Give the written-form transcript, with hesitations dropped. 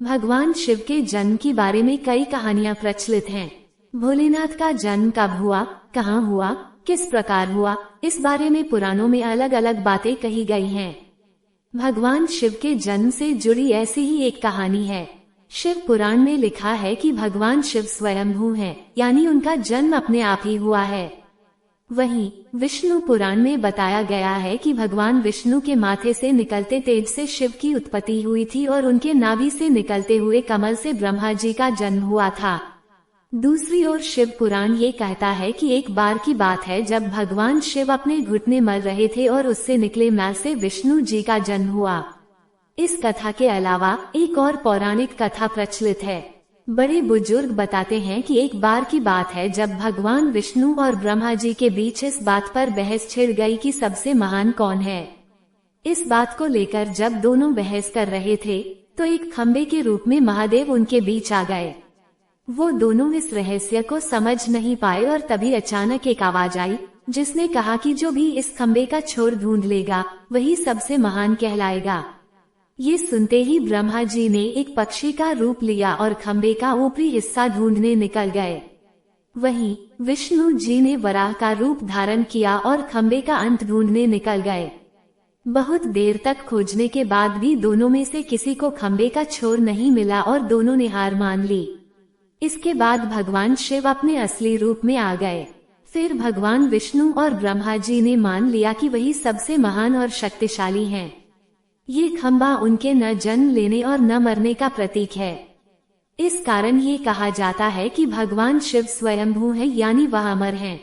भगवान शिव के जन्म के बारे में कई कहानियां प्रचलित हैं। भोलेनाथ का जन्म कब हुआ, कहाँ हुआ, किस प्रकार हुआ, इस बारे में पुराणों में अलग अलग बातें कही गई हैं। भगवान शिव के जन्म से जुड़ी ऐसी ही एक कहानी है। शिव पुराण में लिखा है कि भगवान शिव स्वयंभू हैं, यानी उनका जन्म अपने आप ही हुआ है। वहीं विष्णु पुराण में बताया गया है कि भगवान विष्णु के माथे से निकलते तेज से शिव की उत्पत्ति हुई थी और उनके नाभि से निकलते हुए कमल से ब्रह्मा जी का जन्म हुआ था। दूसरी ओर शिव पुराण ये कहता है कि एक बार की बात है जब भगवान शिव अपने घुटने मल रहे थे और उससे निकले मैल से विष्णु जी का जन्म हुआ। इस कथा के अलावा एक और पौराणिक कथा प्रचलित है। बड़े बुजुर्ग बताते हैं कि एक बार की बात है जब भगवान विष्णु और ब्रह्मा जी के बीच इस बात पर बहस छिड़ गई कि सबसे महान कौन है। इस बात को लेकर जब दोनों बहस कर रहे थे तो एक खंबे के रूप में महादेव उनके बीच आ गए। वो दोनों इस रहस्य को समझ नहीं पाए और तभी अचानक एक आवाज आई जिसने कहा कि जो भी इस खंबे का छोर ढूंढ लेगा वही सबसे महान कहलाएगा। ये सुनते ही ब्रह्मा जी ने एक पक्षी का रूप लिया और खंबे का ऊपरी हिस्सा ढूंढने निकल गए। वहीं विष्णु जी ने वराह का रूप धारण किया और खंबे का अंत ढूंढने निकल गए। बहुत देर तक खोजने के बाद भी दोनों में से किसी को खंबे का छोर नहीं मिला और दोनों ने हार मान ली। इसके बाद भगवान शिव अपने असली रूप में आ गए। फिर भगवान विष्णु और ब्रह्मा जी ने मान लिया कि वही सबसे महान और शक्तिशाली हैं। ये खंबा उनके न जन्म लेने और न मरने का प्रतीक है। इस कारण ये कहा जाता है कि भगवान शिव स्वयंभू हैं, यानी वह अमर हैं।